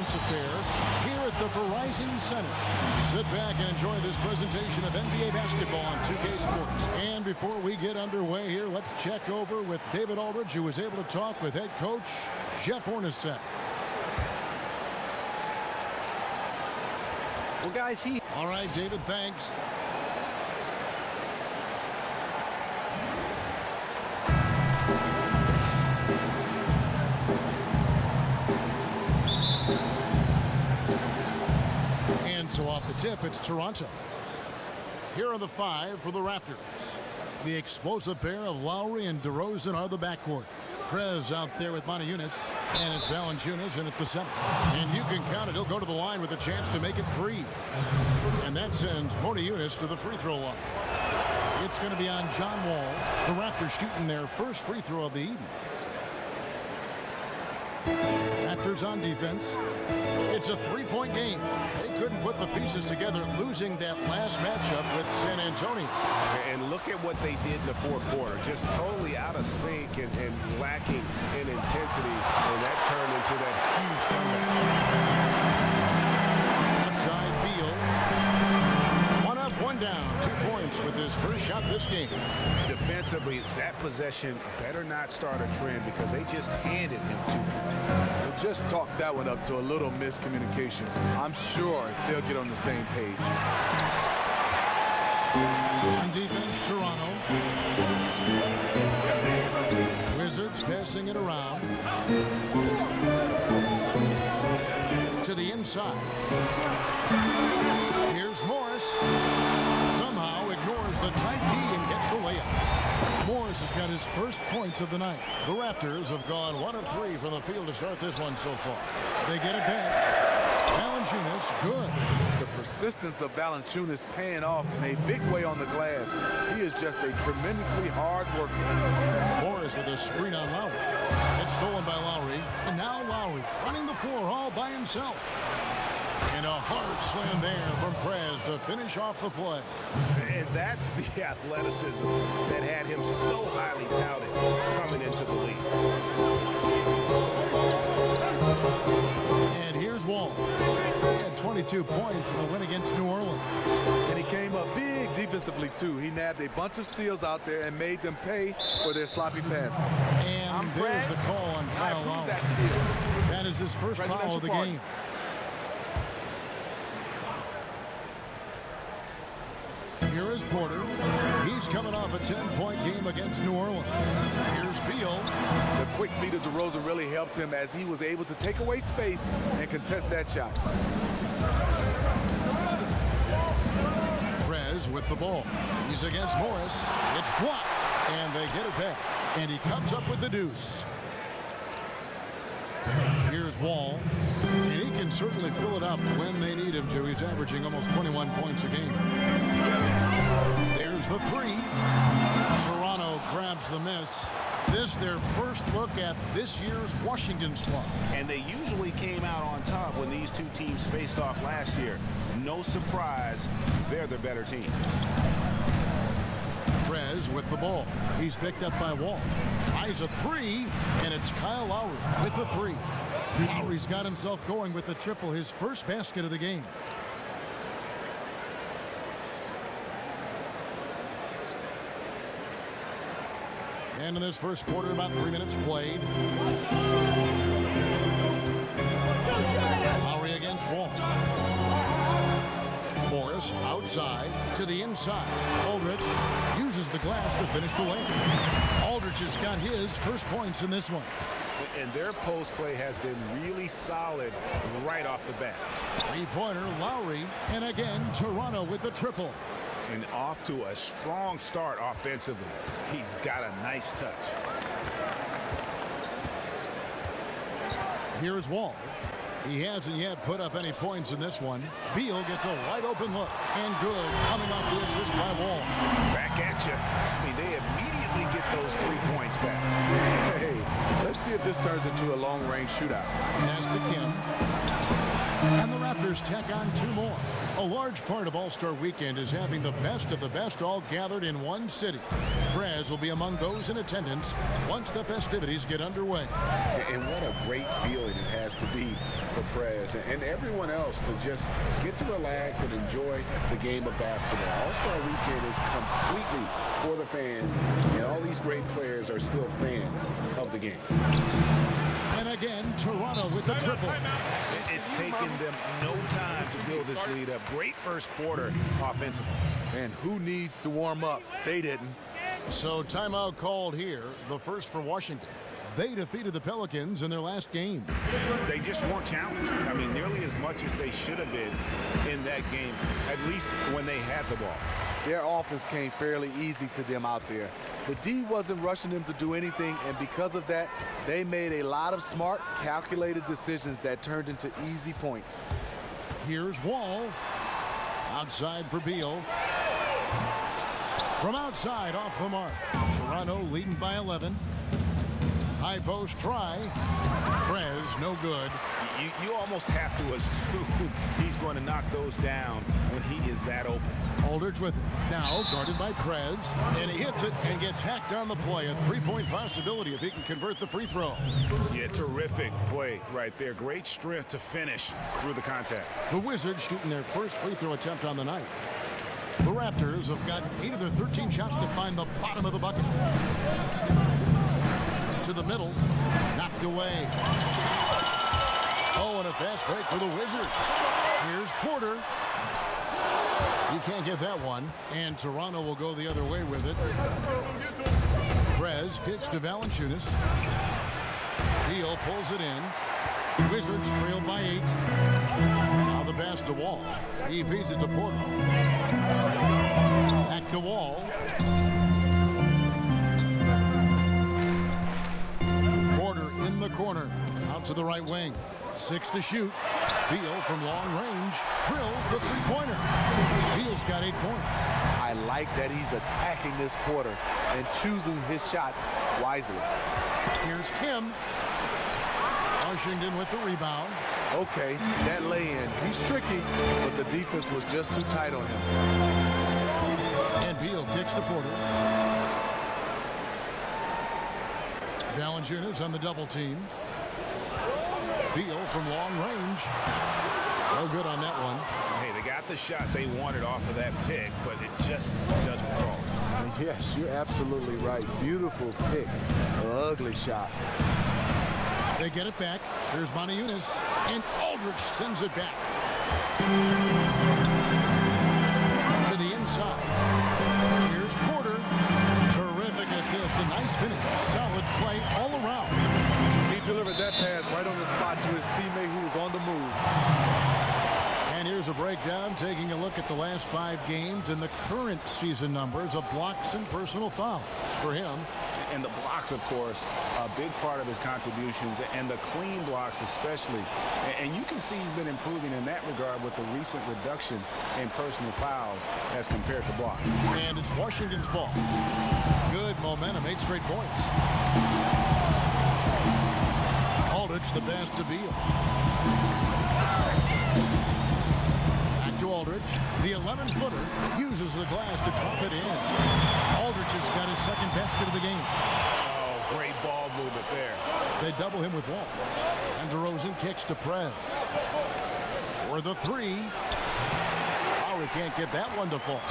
sports affair here at the Verizon Center. Sit back and enjoy this presentation of NBA basketball on 2K Sports. And before we get underway here, let's check over with David Aldridge, who was able to talk with head coach Jeff Hornacek. Well, guys, All right, David, thanks. And so off the tip, it's Toronto. Here are the 5 for the Raptors. The explosive pair of Lowry and DeRozan are the backcourt. Prez out there with Moniunas, and it's Valanciunas in at the center. And you can count it, he'll go to the line with a chance to make it 3. And that sends Moniunas to the free throw line. It's going to be on John Wall. The Raptors shooting their first free throw of the evening. Raptors on defense. It's a 3-point game. They couldn't put the pieces together, losing that last matchup with San Antonio. And look at what they did in the fourth quarter. Just totally out of sync and lacking in intensity. And that turned into that huge comeback. Outside Beal. 1 up, 1 down. 2 points with his first shot this game. Defensively, that possession better not start a trend because they just handed him 2 points. Just talk that one up to a little miscommunication. I'm sure they'll get on the same page. On defense, Toronto. Wizards passing it around. To the inside. Here's Morris. Somehow ignores the tight D and gets the layup. Morris has got his first points of the night. The Raptors have gone 1 of 3 from the field to start this one so far. They get it back. Valanciunas, good. The persistence of Valanciunas paying off in a big way on the glass. He is just a tremendously hard worker. Morris with a screen on Lowry. It's stolen by Lowry. And now Lowry running the floor all by himself. And a hard slam there from Prez to finish off the play. And that's the athleticism that had him so highly touted coming into the league. And here's Wall. He had 22 points in the win against New Orleans. And he came up big defensively, too. He nabbed a bunch of steals out there and made them pay for their sloppy passing. And there's the call on Kyle Lowry. That is his first foul of the game. Here is Porter. He's coming off a 10-point game against New Orleans. Here's Beal. The quick feet of DeRozan really helped him as he was able to take away space and contest that shot. Prez with the ball. He's against Morris. It's blocked. And they get it back. And he comes up with the deuce. Here's Wall. And he can certainly fill it up when they need him to. He's averaging almost 21 points a game. There's the 3. Toronto grabs the miss. This their first look at this year's Washington squad. And they usually came out on top when these two teams faced off last year. No surprise, they're the better team. Prez with the ball. He's picked up by Wall. Tries a 3, and it's Kyle Lowry with the 3. Lowry's got himself going with the triple, his first basket of the game. And in this first quarter, about 3 minutes played. Lowry against Wall. Morris outside to the inside. Aldridge uses the glass to finish the layup. Aldridge has got his first points in this one. And their post play has been really solid right off the bat. 3-pointer, Lowry, and again, Toronto with the triple. And off to a strong start offensively. He's got a nice touch. Here's Wall. He hasn't yet put up any points in this one. Beal gets a wide open look. And good, coming off the assist by Wall. Back at you. I mean, they immediately get those 3 points back. Hey, let's see if this turns into a long-range shootout. Pass to Kim. And the Raptors tack on 2 more. A large part of All-Star Weekend is having the best of the best all gathered in one city. Prez will be among those in attendance once the festivities get underway. And what a great feeling it has has to be for Prez and everyone else to just get to relax and enjoy the game of basketball. All-Star Weekend is completely for the fans, and all these great players are still fans of the game. And again, Toronto with the triple. It's taken them no time to build this lead up. Great first quarter offensively. And who needs to warm up? They didn't. So timeout called here, the first for Washington. They defeated the Pelicans in their last game. They just weren't challenged. I mean, nearly as much as they should have been in that game, at least when they had the ball. Their offense came fairly easy to them out there. The D wasn't rushing them to do anything, and because of that, they made a lot of smart, calculated decisions that turned into easy points. Here's Wall. Outside for Beal. From outside, off the mark. Toronto leading by 11. High post try. Prez, no good. You almost have to assume he's going to knock those down when he is that open. Aldridge with it. Now guarded by Prez. And he hits it and gets hacked on the play. A three-point possibility if he can convert the free throw. Yeah, terrific play right there. Great strength to finish through the contact. The Wizards shooting their first free throw attempt on the night. The Raptors have got 8 of their 13 shots to find the bottom of the bucket. To the middle. Knocked away. Oh, and a fast break for the Wizards. Here's Porter. You can't get that one. And Toronto will go the other way with it. Prez kicks to Valanciunas. Beal pulls it in. Wizards trail by 8. Now the pass to Wall. He feeds it to Porter. Back to Wall. Porter in the corner. Out to the right wing. 6 to shoot. Beal from long range drills the three-pointer. Beal's got 8 points. I like that he's attacking this quarter and choosing his shots wisely. Here's Kim. Washington with the rebound. Okay, that lay-in. He's tricky, but the defense was just too tight on him. And Beal kicks to Porter. Valanciunas on the double team. Beal from long range. No good on that one. Hey, they got the shot they wanted off of that pick, but it just doesn't fall. Yes, you're absolutely right. Beautiful pick. Ugly shot. They get it back. Here's Maniunas. And Aldridge sends it back. To the inside. Here's Porter. Terrific assist. A nice finish. Solid play all around. He delivered that pass right on the spot to his teammate who was on the move. And here's a breakdown, taking a look at the last 5 games and the current season numbers of blocks and personal fouls for him. And the blocks, of course, a big part of his contributions, and the clean blocks especially. And you can see he's been improving in that regard with the recent reduction in personal fouls as compared to blocks. And it's Washington's ball. Good momentum, 8 straight points. Aldridge, the pass to Beal. Back to Aldridge. The 11-footer uses the glass to drop it in. Aldridge has got his second basket of the game. Oh, great ball movement there. They double him with Wall. And DeRozan kicks to Prez. For the 3. Oh, he can't get that one to fall.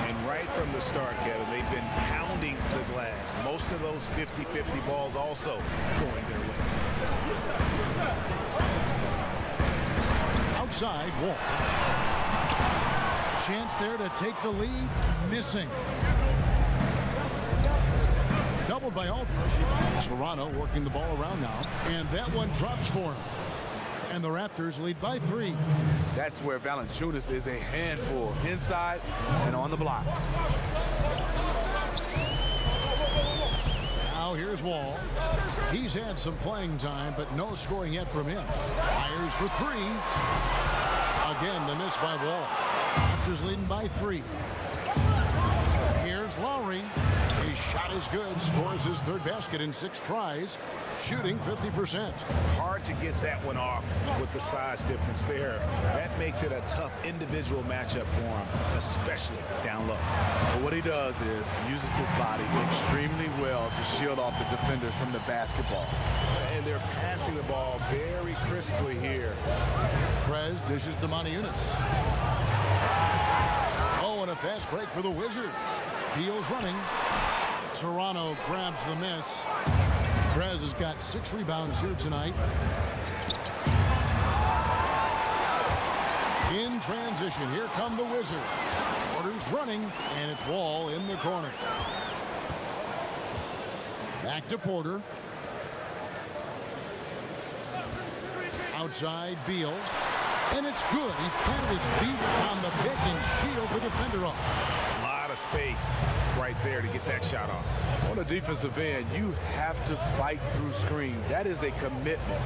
And right from the start, Kevin, they've been pounding the glass. Most of those 50-50 balls also going their way. Outside, Wall. Chance there to take the lead. Missing. Doubled by Aldridge. Toronto working the ball around now. And that one drops for him. And the Raptors lead by 3. That's where Valanciunas is a handful, inside and on the block. Now here's Wall. He's had some playing time, but no scoring yet from him. Fires for 3. Again, the miss by Wall. Raptors leading by 3. Here's Lowry. His shot is good. Scores his third basket in 6 tries. Shooting 50%. Hard to get that one off with the size difference there. That makes it a tough individual matchup for him, especially down low. But what he does is uses his body extremely well to shield off the defenders from the basketball. And they're passing the ball very crisply here. Prez dishes to Yunus. Oh, and a fast break for the Wizards. Beal's running. Toronto grabs the miss. Prez has got 6 rebounds here tonight. In transition, here come the Wizards. Porter's running, and it's Wall in the corner. Back to Porter. Outside, Beal. And it's good. He planted his feet on the pick and shield the defender off. A lot of space right there to get that shot off. On the defensive end, you have to fight through screen. That is a commitment.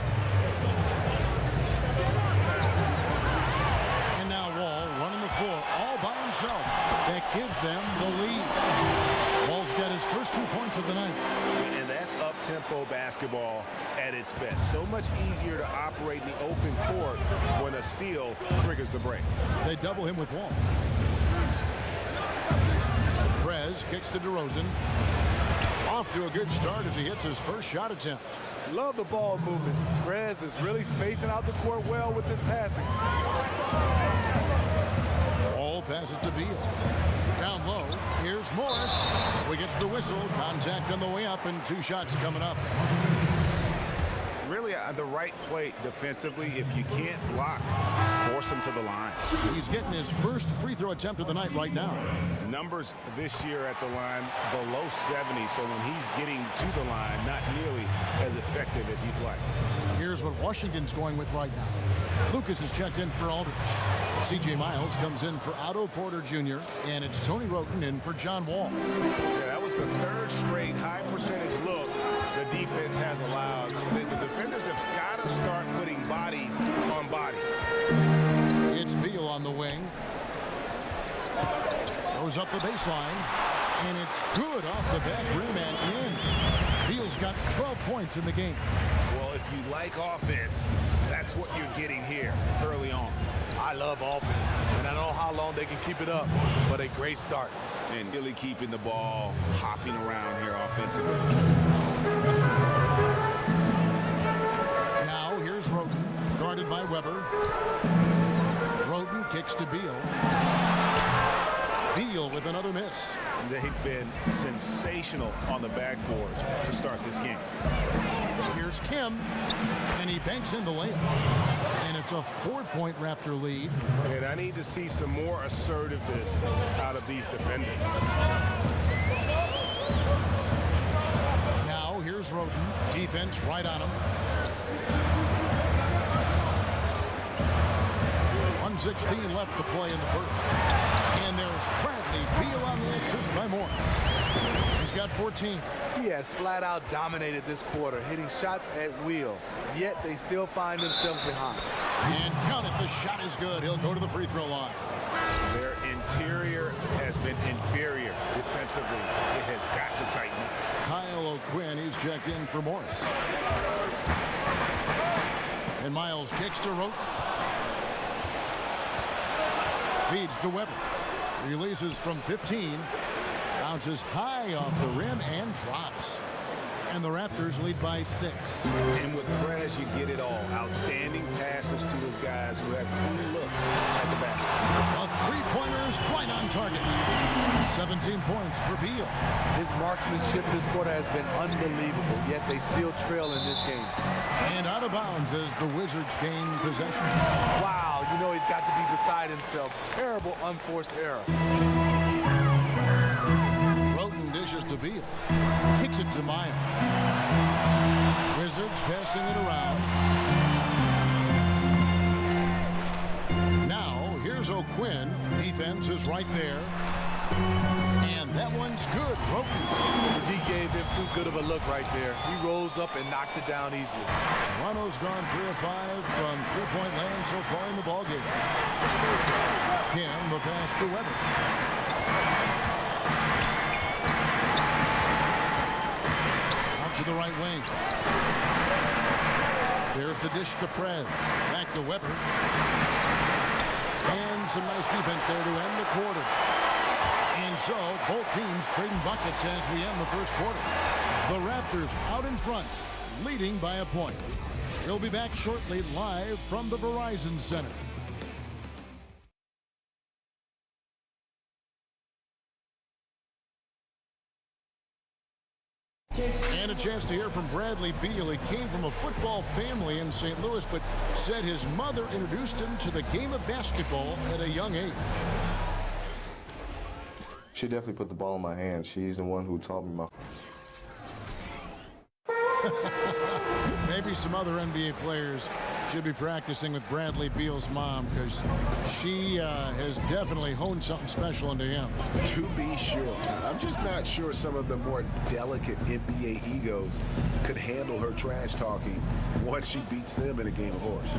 And now Wall running the floor all by himself. That gives them the lead. Wall's got his first 2 points of the night. And that's up-tempo basketball at its best. So much easier to operate in the open court when a steal triggers the break. They double him with Wall. Prez kicks to DeRozan. Off to a good start as he hits his first shot attempt. Love the ball movement. Prez is really spacing out the court well with his passing. Wall passes to Beal. Down low, here's Morris. So he gets the whistle. Contact on the way up and 2 shots coming up. Really the right play defensively. If you can't block, force him to the line. He's getting his first free throw attempt of the night right now. Numbers this year at the line below 70, so when he's getting to the line, not nearly as effective as you'd like. Here's what Washington's going with right now. Lucas is checked in for Aldridge. C.J. Miles comes in for Otto Porter Jr., and it's Tony Roten in for John Wall. Yeah, that was the 3rd straight high percentage look the defense has allowed. The defenders have got to start putting bodies on bodies. It's Beal on the wing. Goes up the baseline, and it's good off the back rim and in. Beal's got 12 points in the game. Well, if you like offense, that's what you're getting here early on. I love offense, and I don't know how long they can keep it up, but a great start. And really keeping the ball hopping around here offensively. Now here's Roten, guarded by Weber. Roten kicks to Beal. Beal with another miss. They've been sensational on the backboard to start this game. Here's Kim, and he banks in the layup. And it's a 4-point Raptor lead. And I need to see some more assertiveness out of these defenders. Now here's Roten, defense right on him. 1:16 left to play in the first. And there's Bradley Beal on the assist by Morris. He's got 14. He has flat out dominated this quarter, hitting shots at will, yet they still find themselves behind. And count it, the shot is good. He'll go to the free throw line. Their interior has been inferior defensively. It has got to tighten up. Kyle O'Quinn, he's checked in for Morris. And Miles kicks to Roten. Feeds to Weber. Releases from 15. Bounces high off the rim and drops. And the Raptors lead by 6. And with Prez, you get it all. Outstanding passes to his guys who have clean looks at the basket. A 3-pointer's right on target. 17 points for Beal. His marksmanship this quarter has been unbelievable, yet they still trail in this game. And out of bounds as the Wizards gain possession. Wow, you know he's got to be beside himself. Terrible unforced error. Roten dishes to Beal. Kicks it to Miles. Wizards passing it around. Now, here's O'Quinn. Defense is right there. And that one's good. Roten. The D gave him too good of a look right there. He rose up and knocked it down easily. Toronto's gone 3 of 5 from 3-point land so far in the ballgame. Kim, the pass to Weber. to the right wing. There's the dish to Prez. Back to Weber. And some nice defense there to end the quarter. And so, both teams trading buckets as we end the first quarter. The Raptors out in front, leading by a point. We'll be back shortly live from the Verizon Center. And a chance to hear from Bradley Beal. He came from a football family in St. Louis, but said his mother introduced him to the game of basketball at a young age. She definitely put the ball in my hand. She's the one who taught me Maybe some other NBA players should be practicing with Bradley Beal's mom, because she has definitely honed something special into him. To be sure. I'm just not sure some of the more delicate NBA egos could handle her trash talking once she beats them in a game of horse.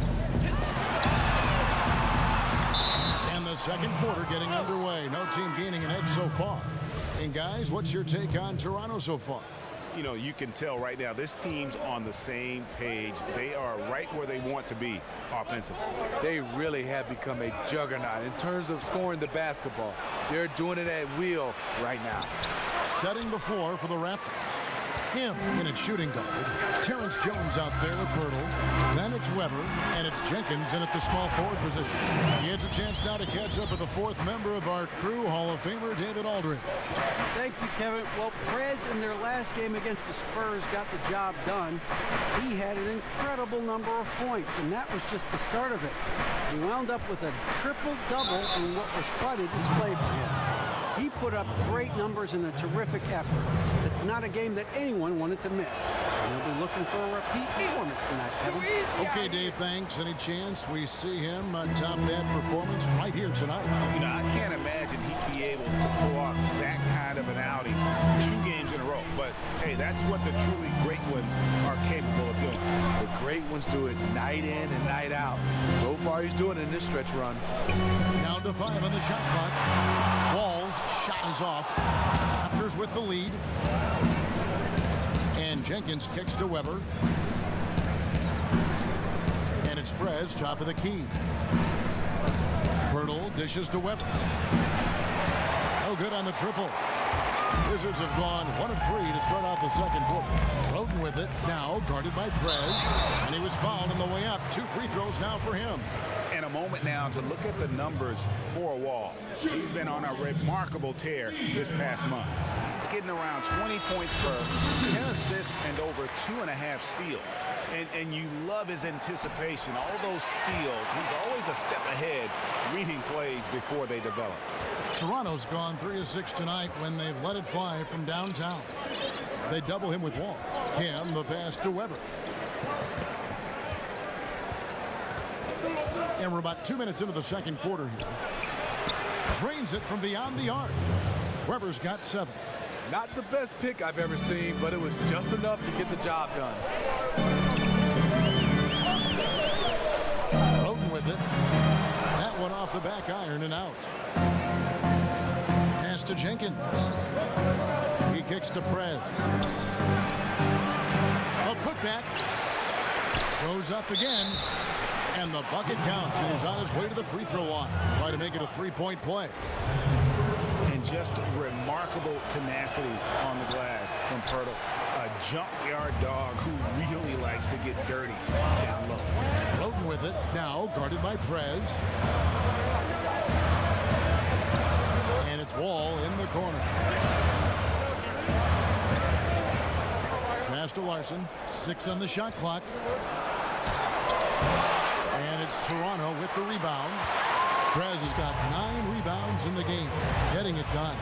And the second quarter getting underway. No team gaining an edge so far. And guys, what's your take on Toronto so far? You know, you can tell right now this team's on the same page. They are right where they want to be offensively. They really have become a juggernaut in terms of scoring the basketball. They're doing it at will right now. Setting the floor for the Raptors. Him in at shooting guard. Terrence Jones out there with Pirtle. Then it's Weber, and it's Jenkins in at the small forward position. He has a chance now to catch up with the fourth member of our crew, Hall of Famer David Aldridge. Thank you, Kevin. Well, Prez in their last game against the Spurs got the job done. He had an incredible number of points, and that was just the start of it. He wound up with a triple-double in what was quite a display for him. He put up great numbers in a terrific effort. It's not a game that anyone wanted to miss. And he'll be looking for a repeat performance tonight, Kevin. Okay, Dave, thanks. Any chance we see him top that performance right here tonight? You know, I can't imagine he'd be able to pull off that kind of an outing 2 games in a row. But, hey, that's what the truly great ones are capable of doing. The great ones do it night in and night out. So far, he's doing it in this stretch run. Down to 5 on the shot clock. Wall's shot is off. Raptors with the lead. And Jenkins kicks to Weber. And it's Prez, top of the key. Pirtle dishes to Weber. No good on the triple. Wizards have gone 1 of 3 to start out the second quarter. Roden with it, now guarded by Prez. And he was fouled on the way up. 2 free throws now for him. And a moment now to look at the numbers for Wall. He's been on a remarkable tear this past month. He's getting around 20 points per 10 assists and over 2.5 steals. And you love his anticipation. All those steals, he's always a step ahead, reading plays before they develop. Toronto's gone 3 of 6 tonight when they've let it fly from downtown. They double him with Wall. Kim, the pass to Weber. And we're about 2 minutes into the second quarter here. Drains it from beyond the arc. Weber's got 7. Not the best pick I've ever seen, but it was just enough to get the job done. Roden with it. That one off the back iron and out. Pass to Jenkins. He kicks to Prez. A putback. Goes up again. And the bucket counts, and he's on his way to the free throw line. Try to make it a 3-point play. And just remarkable tenacity on the glass from Pirtle. A junkyard dog who really likes to get dirty down low. Roden with it, now guarded by Prez. And it's Wall in the corner. Pass to Larson, 6 on the shot clock. And it's Toronto with the rebound. Prez has got 9 rebounds in the game. Getting it done.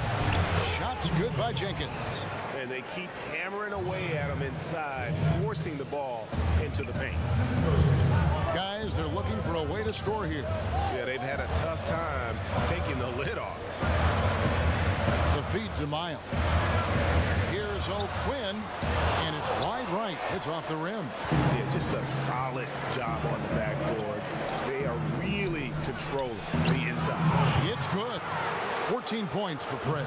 Shots good by Jenkins. And they keep hammering away at him inside, forcing the ball into the paint. Guys, they're looking for a way to score here. Yeah, they've had a tough time taking the lid off. The feed to Miles. Here's O'Quinn, and it's wide right. It's off the rim. Yeah, just a solid job on the backboard. They are really controlling the inside. It's good. 14 points for Prez.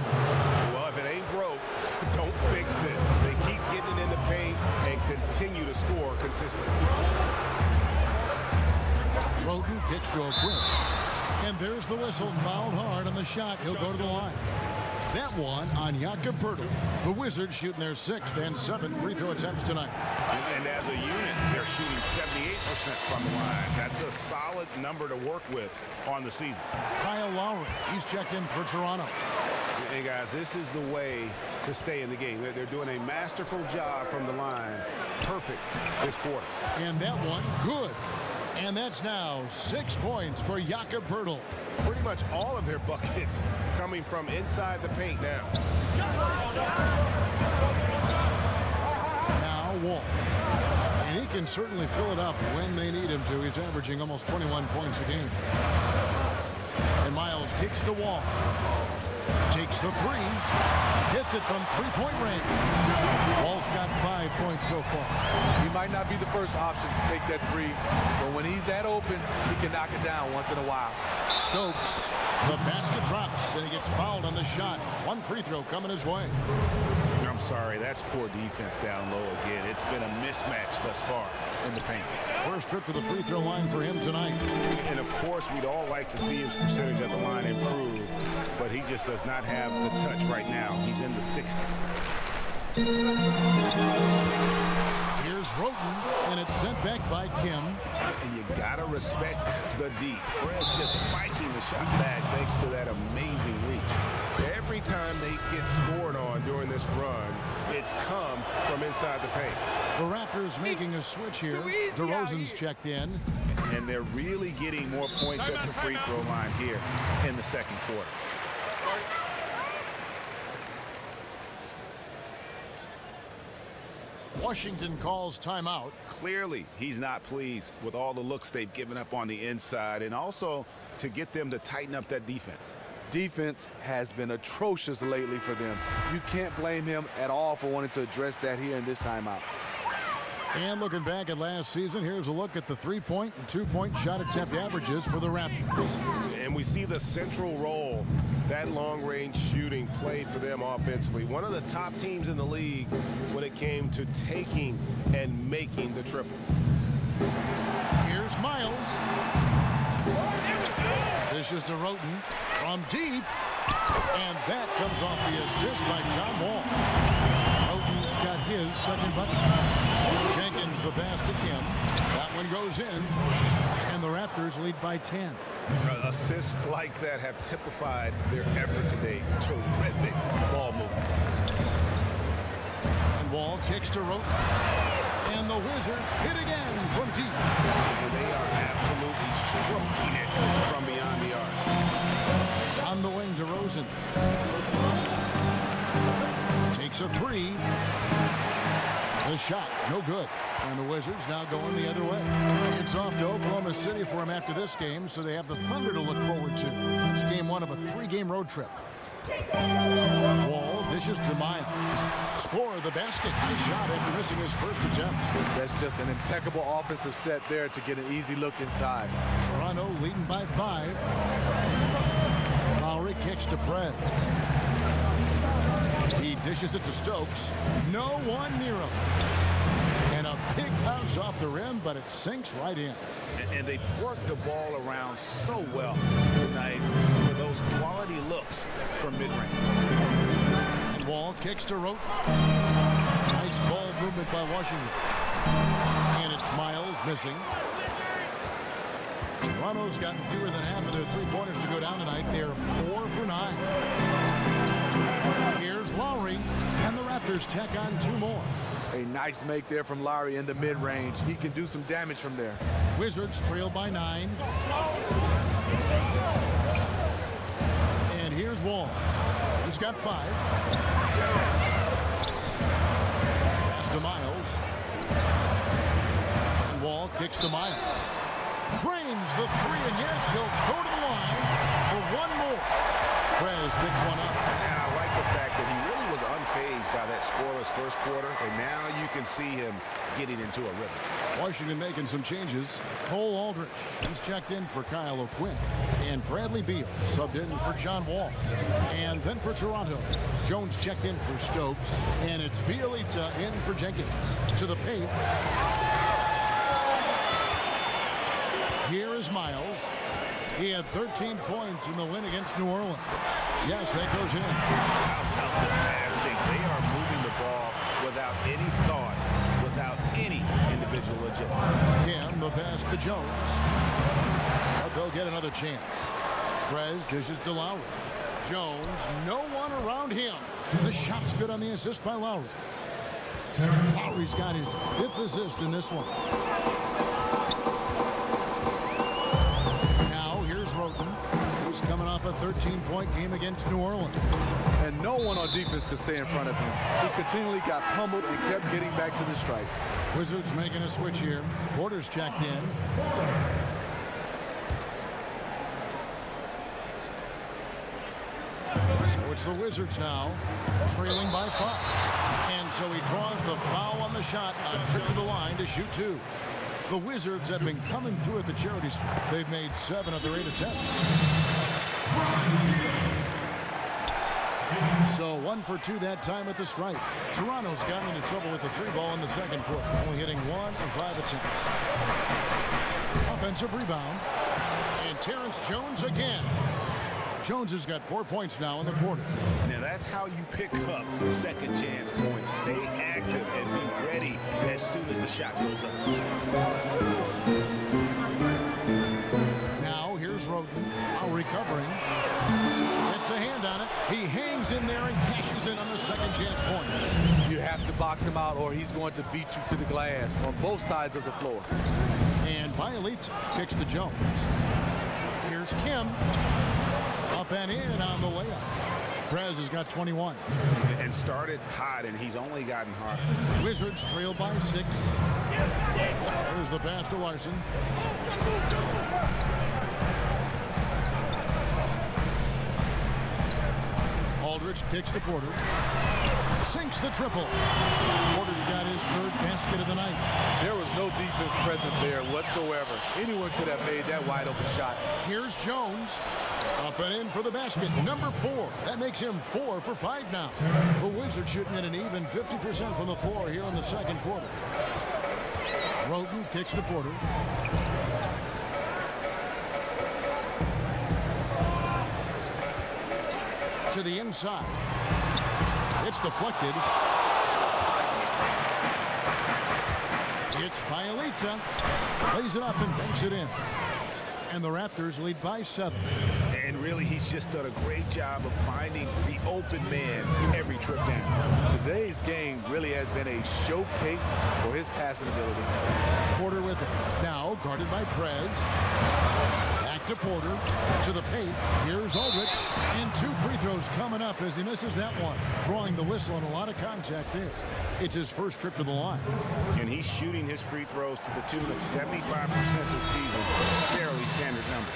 Well, if it ain't broke, don't fix it. They keep getting it in the paint and continue to score consistently. Roten kicks to a quick. And there's the whistle. Fouled hard on the shot. He'll go to the line. That one on Jakob Poeltl. The Wizards shooting their 6th and 7th free throw attempts tonight. And as a unit, they're shooting 78% from the line. That's a solid number to work with on the season. Kyle Lowry, he's checked in for Toronto. Hey, guys, this is the way to stay in the game. They're doing a masterful job from the line. Perfect this quarter. And that one, good. And that's now 6 points for Jakob Poeltl. Pretty much all of their buckets coming from inside the paint now. Now Wall. And he can certainly fill it up when they need him to. He's averaging almost 21 points a game. And Miles kicks to Wall. Takes the three. Gets it from three-point range. Wall's got 5 points so far. He might not be the first option to take that three, but when he's that open, he can knock it down once in a while. Stokes. The basket drops, and he gets fouled on the shot. One free throw coming his way. I'm sorry, that's poor defense down low again. It's been a mismatch thus far in the paint. First trip to the free throw line for him tonight. And of course, we'd all like to see his percentage at the line improve, but he just does not have the touch right now. He's in the 60s. Here's Roten, and it's sent back by Kim. And you gotta respect the D. Perez just spiking the shot back thanks to that amazing reach. Every time they get scored on during this run, it's come from inside the paint. The Raptors making a switch here. DeRozan's checked in. And they're really getting more points at the free throw line here in the second quarter. Washington calls timeout. Clearly, he's not pleased with all the looks they've given up on the inside, and also to get them to tighten up that defense. Defense has been atrocious lately for them. You can't blame him at all for wanting to address that here in this timeout. And looking back at last season, here's a look at the 3-point and 2-point shot attempt averages for the Raptors. And we see the central role that long-range shooting played for them offensively. One of the top teams in the league when it came to taking and making the triple. Here's Miles. This is to Roten from deep. And that comes off the assist by John Wall. Roten's got his second bucket. Jenkins the pass to Kim. That one goes in. And the Raptors lead by 10. Assists like that have typified their effort today. Terrific ball movement. And Wall kicks to Roten. And the Wizards hit again from deep. And they are absolutely stroking it from beyond the arc. On the wing, DeRozan. Takes a three. The shot, no good. And the Wizards now going the other way. It's off to Oklahoma City for him after this game, so they have the Thunder to look forward to. It's game one of a 3-game road trip. Wall dishes to Miles. Score the basket. Nice shot after missing his first attempt. That's just an impeccable offensive set there to get an easy look inside. Toronto leading by 5. Lowry kicks to Prez. He dishes it to Stokes. No one near him. And a big bounce off the rim, but it sinks right in. And they've worked the ball around so well tonight for those quality looks from mid-range. And Wall kicks to Roten. Nice ball movement by Washington. And it's Miles missing. Toronto's gotten fewer than half of their three-pointers to go down tonight. They're 4 for 9. Here's Lowry, and the Raptors tack on 2 more. A nice make there from Lowry in the mid-range. He can do some damage from there. Wizards trail by 9. And here's Wall. He's got 5. Pass to Miles. And Wall kicks to Miles. Drains the 3, and yes, he'll go to the line for 1 more. Prez picks one up. And I like the fact that he really really was unfazed by that scoreless first quarter, and now you can see him getting into a rhythm. Washington making some changes. Cole Aldrich, he's checked in for Kyle O'Quinn. And Bradley Beal subbed in for John Wall. And then for Toronto, Jones checked in for Stokes. And it's Bielitsa in for Jenkins. To the paint. Here is Miles. He had 13 points in the win against New Orleans. Yes, that goes in. How about the passing? They are moving the ball without any thought, without any individual agenda. Kim, the pass to Jones. But they'll get another chance. Prez dishes to Lowry. Jones, no one around him. The shot's good on the assist by Lowry. Lowry's got his 5th assist in this one. Now here's Roten, who's coming off a 13-point game against New Orleans. And no one on defense could stay in front of him. He continually got pummeled and kept getting back to the stripe. Wizards making a switch here. Porter's checked in. So it's the Wizards now, trailing by 5. And so he draws the foul on the shot, a trip to the line to shoot 2. The Wizards have been coming through at the charity stripe. They've made 7 of their 8 attempts. So 1 for 2 that time at the stripe. Toronto's gotten into trouble with the 3 ball in the second quarter, only hitting 1 of 5 attempts. Offensive rebound. And Terrence Jones again. Jones has got 4 points now in the quarter. Now that's how you pick up second chance points. Stay active and be ready as soon as the shot goes up. Now here's Roten, now recovering. Gets a hand on it. He hangs in there and cashes in on the second chance points. You have to box him out or he's going to beat you to the glass on both sides of the floor. And Bielitsa kicks to Jones. Here's Kim. Up and in on the layup. Prez has got 21. And started hot, and he's only gotten hot. Wizards trail by 6. There's the pass to Larson. Aldridge kicks to Porter. Sinks the triple. Porter's got his 3rd basket of the night. There was no defense present there whatsoever. Anyone could have made that wide open shot. Here's Jones. Up and in for the basket. Number 4. That makes him 4 for 5 now. The Wizards shooting at an even 50% from the floor here in the second quarter. Roten kicks to Porter. To the inside. It's deflected. It's Bielitsa. Plays it up and banks it in. And the Raptors lead by 7. And really, he's just done a great job of finding the open man every trip down. Today's game really has been a showcase for his passing ability. Porter with it. Now guarded by Prez. Back to Porter. To the paint. Here's Aldrich. And 2 free throws coming up as he misses that one. Drawing the whistle and a lot of contact there. It's his first trip to the line. And he's shooting his free throws to the tune of 75% this season. Fairly standard number.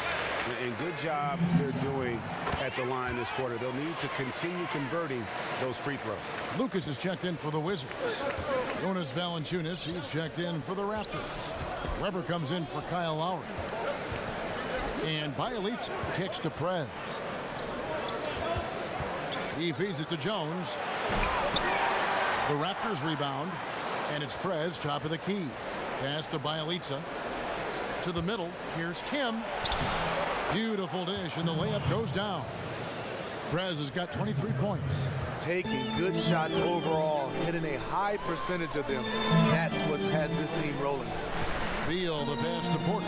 And good job they're doing at the line this quarter. They'll need to continue converting those free throws. Lucas is checked in for the Wizards. Jonas Valanciunas, he's checked in for the Raptors. Weber comes in for Kyle Lowry. And Bielitsa kicks to Prez. He feeds it to Jones. The Raptors rebound. And it's Prez, top of the key. Pass to Bielitsa. To the middle. Here's Kim. Beautiful dish, and the layup goes down. Prez has got 23 points. Taking good shots overall, hitting a high percentage of them. That's what has this team rolling. Beal, the pass to Porter.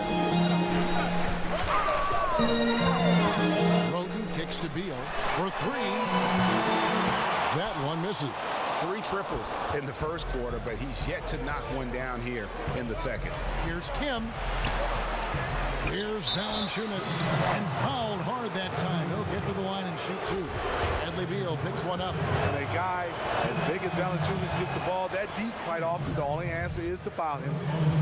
Roten kicks to Beal for 3. That one misses. 3 triples in the first quarter, but he's yet to knock one down here in the second. Here's Kim. Here's Valanciunas, and fouled hard that time. He'll get to the line and shoot 2. Bradley Beal picks one up. And a guy as big as Valanciunas gets the ball that deep, quite often the only answer is to foul him.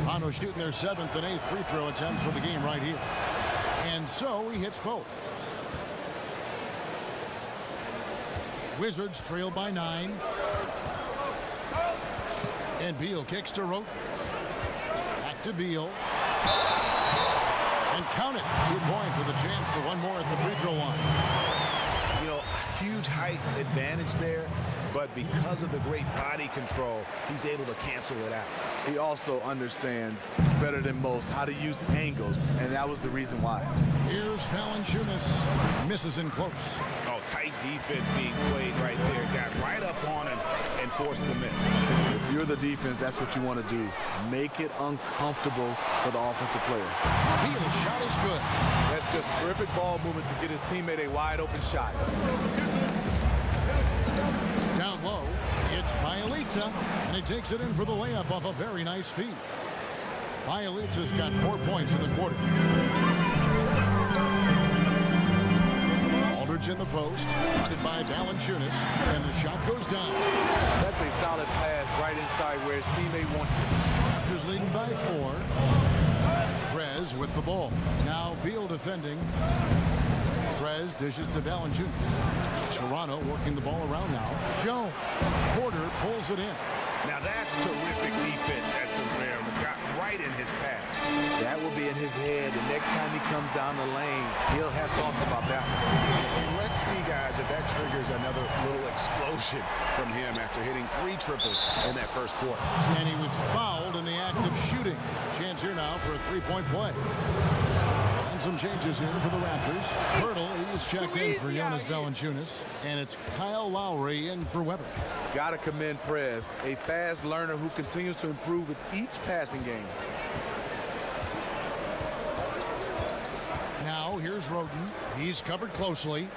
Toronto shooting their 7th and 8th free throw attempts for the game right here. And so he hits both. Wizards trail by 9. And Beal kicks to Roten. Back to Beal. And count it. 2 points with a chance for one more at the free throw line. You know, huge height advantage there, but because of the great body control, he's able to cancel it out. He also understands better than most how to use angles, and that was the reason why. Here's Valanciunas. Misses in close. Oh, tight defense being played right there. Got right up on him and forced the miss. If you're the defense, that's what you want to do. Make it uncomfortable for the offensive player. Beal's shot is good. That's just terrific ball movement to get his teammate a wide open shot. Down low, it's Bielitsa, and he takes it in for the layup off a very nice feed. Bielitsa's got 4 points in the quarter. Aldridge in the post, guarded by Valanciunas, and the shot goes down. That's a solid pass right inside where his teammate wants it. Raptors leading by 4. Prez with the ball. Now Beal defending. Prez dishes to Valanciunas. Toronto working the ball around now. Jones. Porter pulls it in. Now that's terrific defense at the rim. Got right in his path. That will be in his head. The next time he comes down the lane, he'll have thoughts about that one. And let's see, guys, if that triggers another little explosion from him after hitting 3 triples in that first quarter. And he was fouled in the act of shooting. Chance here now for a 3-point play. And some changes here for the Raptors. Hurdle is checked in for Jonas Valanciunas. And it's Kyle Lowry in for Weber. Gotta commend Prez, a fast learner who continues to improve with each passing game. Now here's Roten. He's covered closely.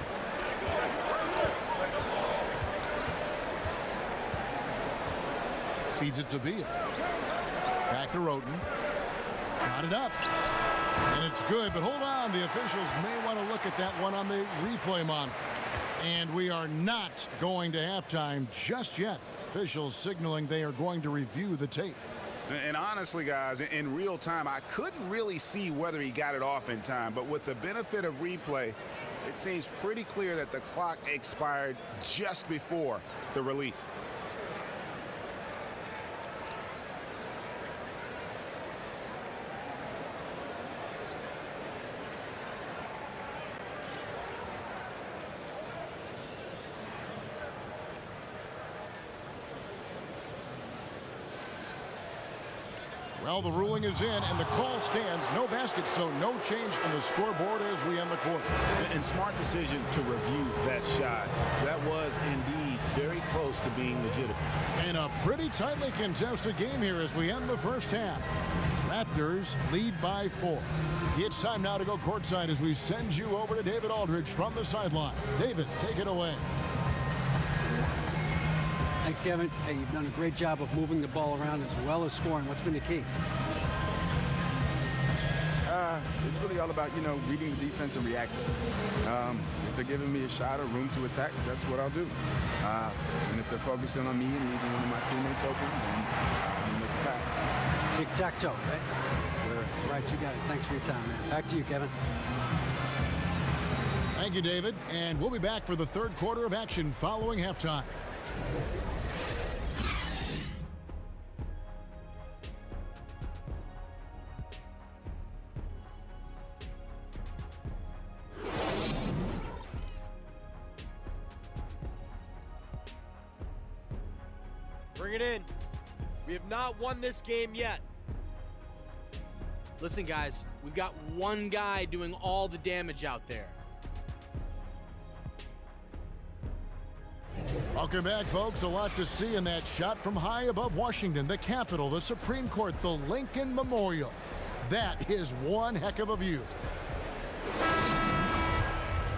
Feeds it to Beal. Back to Roten. Got it up. And it's good, but hold on. The officials may want to look at that one on the replay monitor. And we are not going to halftime just yet. Officials signaling they are going to review the tape. And honestly, guys, in real time, I couldn't really see whether he got it off in time. But with the benefit of replay, it seems pretty clear that the clock expired just before the release. Well, the ruling is in, and the call stands. No basket, so no change on the scoreboard as we end the quarter. And smart decision to review that shot. That was indeed very close to being legitimate. And a pretty tightly contested game here as we end the first half. Raptors lead by 4. It's time now to go courtside as we send you over to David Aldridge from the sideline. David, take it away. Thanks, Kevin. Hey, you've done a great job of moving the ball around as well as scoring. What's been the key? It's really all about, reading the defense and reacting. If they're giving me a shot or room to attack, that's what I'll do. And if they're focusing on me and leaving one of my teammates open, then I'll make the pass. Tic-tac-toe, right? Yes, sir. Right, you got it. Thanks for your time, man. Back to you, Kevin. Thank you, David. And we'll be back for the third quarter of action following halftime. Bring it in. We have not won this game yet. Listen, guys, we've got one guy doing all the damage out there. Welcome back, folks. A lot to see in that shot from high above Washington, the Capitol, the Supreme Court, the Lincoln Memorial. That is one heck of a view.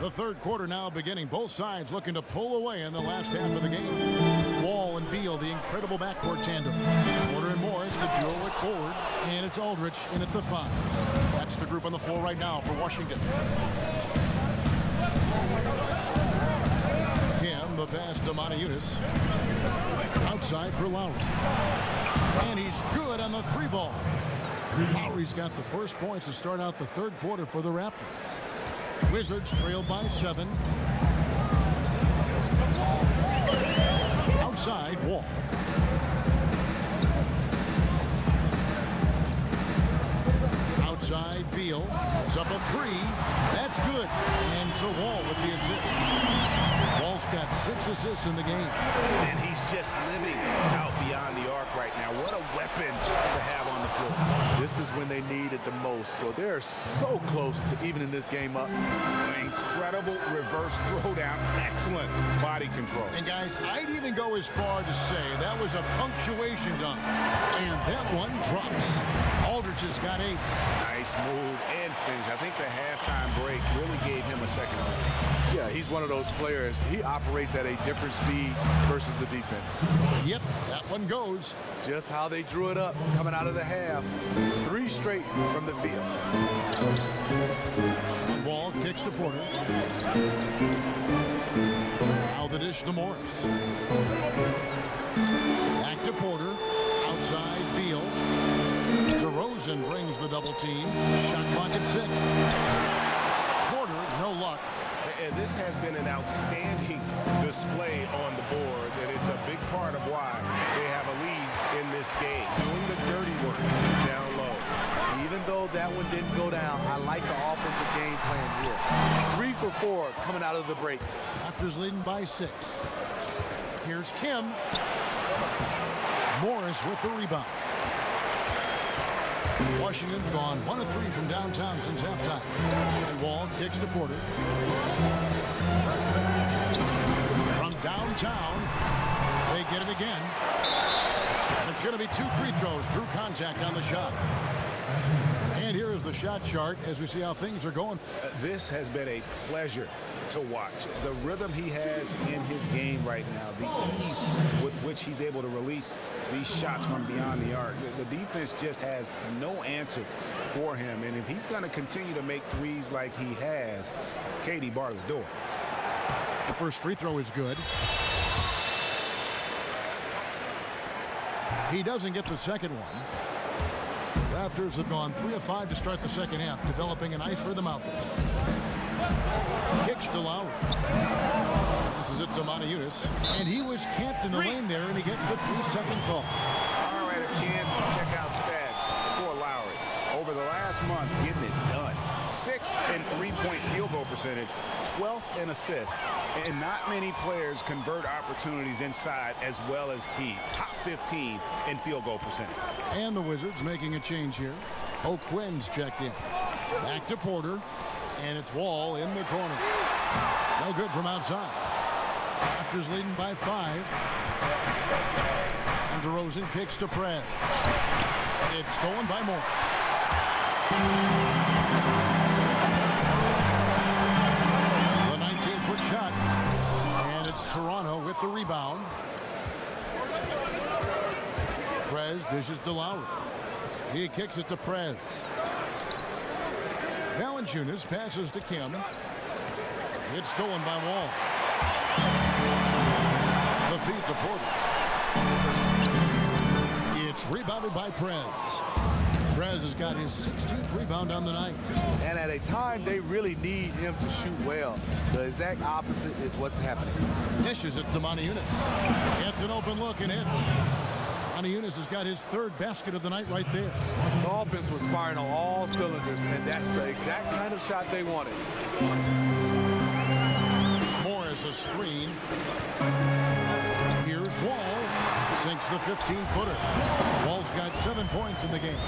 The third quarter now beginning. Both sides looking to pull away in the last half of the game. Wall and Beal, the incredible backcourt tandem. Porter and Morris, the duo at forward. And it's Aldridge in at the 5. That's the group on the floor right now for Washington. Kim, the pass to Eunice. Outside for Lowry. And he's good on the 3-ball. Lowry's got the first points to start out the third quarter for the Raptors. Wizards trailed by 7. side, Wall. Outside, Beal. It's up a three. That's good. And so Wall with the assist. Wall's got 6 assists in the game. And he's just living out beyond the arc right now. What a weapon to have on the floor. This is when they need it the most, so they're so close to evening this game up. Incredible reverse throwdown. Excellent body control. And guys, I'd even go as far to say that was a punctuation dunk. And that one drops. Aldridge has got 8. Nice move and finish. I think the halftime break really gave him a second look. Yeah, he's one of those players. He operates at a different speed versus the defense. Yep, that one goes. Just how they drew it up coming out of the half. 3 straight from the field. And Wall kicks to Porter. Now the dish to Morris. Back to Porter. Outside, Beal. DeRozan brings the double team. Shot clock at 6. Porter, no luck. And this has been an outstanding display on the boards, and it's a big part of why they have a lead in this game. Doing the dirty work down low. Even though that one didn't go down, I like the offensive game plan here. 3 for 4 coming out of the break. Raptors leading by 6. Here's Kim. Morris with the rebound. Washington's gone 1 of 3 from downtown since halftime. And Wall kicks to Porter. From downtown, they get it again. And it's going to be 2 free throws. Drew contact on the shot. And here is the shot chart as we see how things are going. This has been a pleasure to watch. The rhythm he has in his game right now, the ease with which he's able to release these shots from beyond the arc. The defense just has no answer for him. And if he's going to continue to make threes like he has, Katie bar the door. The first free throw is good. He doesn't get the second one. Raptors have gone 3 of 5 to start the second half, developing a nice rhythm out there. Kicks to Lowry. Passes it to Montejunas. And he was camped in the lane there, and he gets the 3-second call. All right, a chance to check out stats for Lowry. Over the last month, getting it done. 6th in three-point field goal percentage, 12th in assists. And not many players convert opportunities inside as well as he. Top 15 in field goal percentage. And the Wizards making a change here. O'Quinn's checked in. Back to Porter. And it's Wall in the corner. No good from outside. Raptors leading by 5. And DeRozan kicks to Prez. It's stolen by Morris. The 19-foot shot. And it's Toronto with the rebound. Prez dishes to Lowry. He kicks it to Prez. Valanciunas passes to Kim. It's stolen by Wall. The feed to Porter. It's rebounded by Prez. Prez has got his 16th rebound on the night. And at a time they really need him to shoot well. The exact opposite is what's happening. Dishes it to Montejunas. Gets an open look and hits. Montejunas has got his 3rd basket of the night right there. The offense was firing on all cylinders, and that's the exact kind of shot they wanted. Morris a screen. Here's Wall. Sinks the 15-footer. Wall's got 7 points in the game.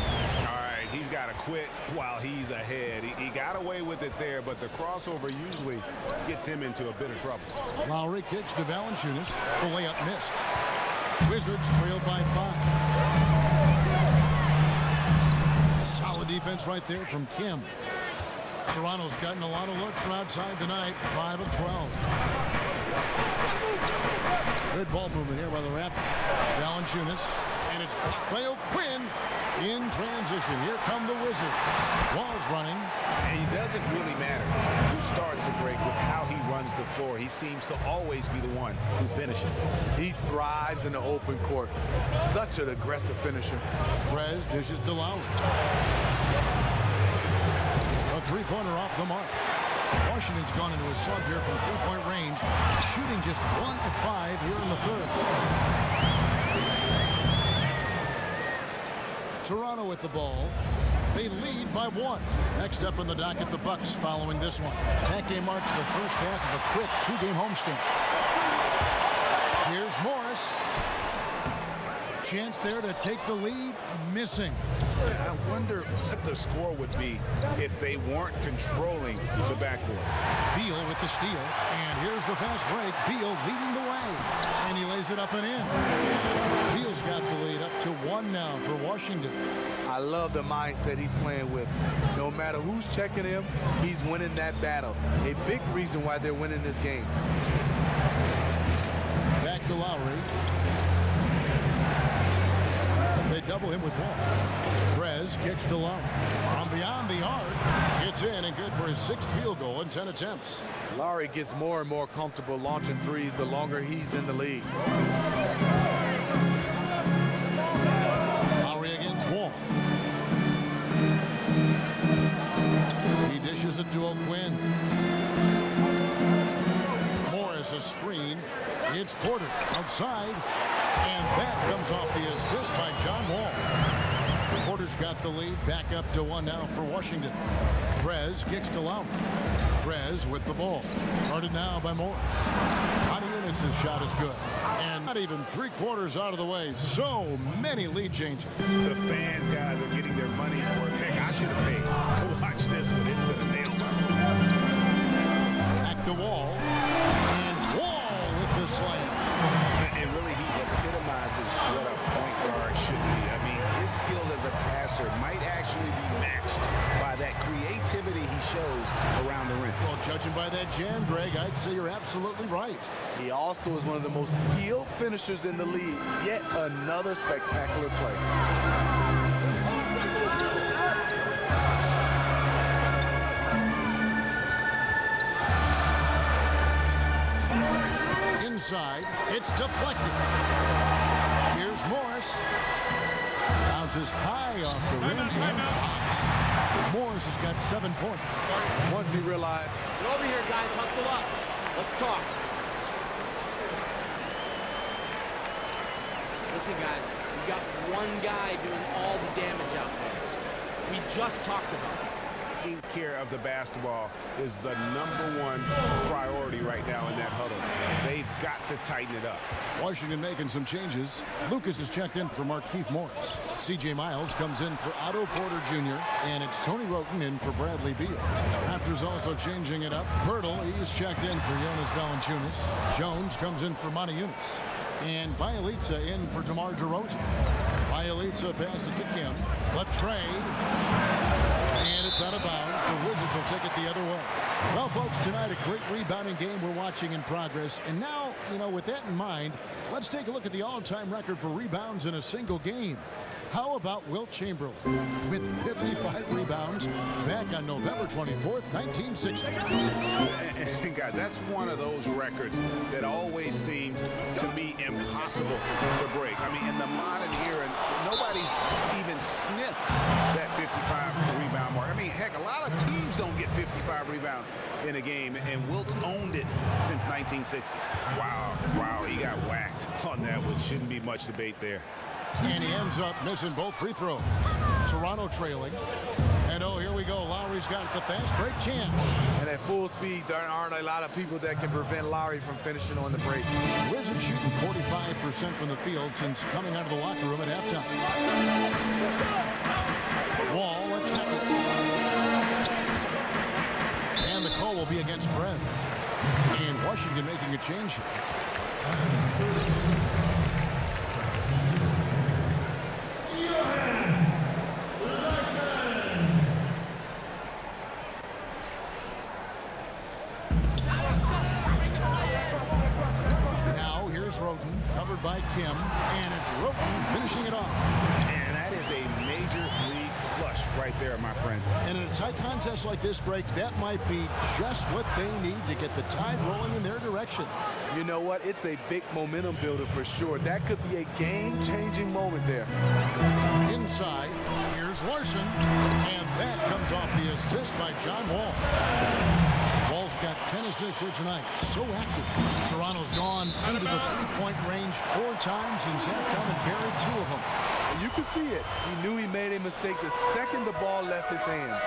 All right, he's got to quit while he's ahead. He got away with it there, but the crossover usually gets him into a bit of trouble. Lowry kicks to Valanciunas. The layup missed. Wizards trailed by 5. Solid defense right there from Kim. Toronto's gotten a lot of looks from outside tonight. 5 of 12. Good ball movement here by the Raptors. Valanciunas. And it's blocked by O'Quinn in transition. Here come the Wizards. Wall's running. And it doesn't really matter who starts the break with how he runs the floor. He seems to always be the one who finishes it. He thrives in the open court. Such an aggressive finisher. Prez dishes to Lowry. A 3-pointer off the mark. Washington's gone into a slump here from three-point range, shooting just 1 of 5 here in the third. Toronto with the ball. They lead by 1. Next up in the docket, the Bucks following this one. That game marks the first half of a quick 2-game homestand. Here's Morris. Chance there to take the lead, missing. I wonder what the score would be if they weren't controlling the backboard. Beal with the steal, and here's the fast break. Beal leading the way, and he lays it up and in. Beal's got the lead up to 1 now for Washington. I love the mindset he's playing with. No matter who's checking him, he's winning that battle. A big reason why they're winning this game. Back to Lowry. They double him with one. Prez kicks to Lowry. From beyond the arc, it's in and good for his 6th field goal in 10 attempts. Lowry gets more and more comfortable launching threes the longer he's in the league. Lowry against Wall. He dishes it to O'Quinn. Morris a screen. It's Porter outside. And that comes off the assist by John Wall. Porter's got the lead, back up to 1 now for Washington. Prez kicks to Lowry. Prez with the ball. Guarded now by Morris. Unis' shot is good. And not even 3/4 out of the way. So many lead changes. The fans, guys, are getting their money's worth. Heck, I should have paid to watch this one. It's been a nail biter. Back to Wall. And Wall with the slam. And really, he epitomizes what a point guard should be. I mean, his skill as a passer might actually be matched by that creativity he shows around the rim. Well, judging by that jam, Greg, I'd say you're absolutely right. He also is one of the most skilled finishers in the league. Yet another spectacular play. Inside, it's deflected. Here's Morris. Bounces high off the rim and drops. Morris has got 7 points. Once he realized, Get over here, guys. Hustle up. Let's talk. Listen, guys. We've got one guy doing all the damage out there. We just talked about this. Taking care of the basketball is the #1 priority right now in that huddle. They've got to tighten it up. Washington making some changes. Lucas is checked in for Markieff Morris. C.J. Miles comes in for Otto Porter Jr. And it's Tony Roten in for Bradley Beal. Raptors also changing it up. Pirtle, he's checked in for Jonas Valanciunas. Jones comes in for Monty Unis. And Bielitsa in for DeMar DeRozan. Bielitsa passes to Kim. The trade. And it's out of bounds. The Wizards will take it the other way. Well, folks, tonight a great rebounding game we're watching in progress. And now, with that in mind, let's take a look at the all-time record for rebounds in a single game. How about Wilt Chamberlain with 55 rebounds back on November 24th, 1960. And guys, that's one of those records that always seemed to me impossible to break. I mean, in the modern era, nobody's even sniffed that 55 rebound mark. I mean, heck, a lot of teams don't get 55 rebounds in a game, and Wilt's owned it since 1960. Wow, he got whacked on that one. Shouldn't be much debate there. And he ends up missing both free throws. Toronto trailing. And here we go. Lowry's got the fast break chance. And at full speed, there aren't a lot of people that can prevent Lowry from finishing on the break. Wizards shooting 45% from the field since coming out of the locker room at halftime. Wall attacking. And the call will be against Prez. And Washington making a change here. Roten, covered by Kim, and it's Roten finishing it off. And that is a major league flush right there, my friends. And in a tight contest like this, Greg, that might be just what they need to get the tide rolling in their direction. You know what? It's a big momentum builder for sure. That could be a game-changing moment there. Inside, here's Larson, and that comes off the assist by John Wall. got 10 assists here tonight. So active. Toronto's gone under the three-point range 4 times since halftime and buried 2 of them. And you can see it. He knew he made a mistake the second the ball left his hands.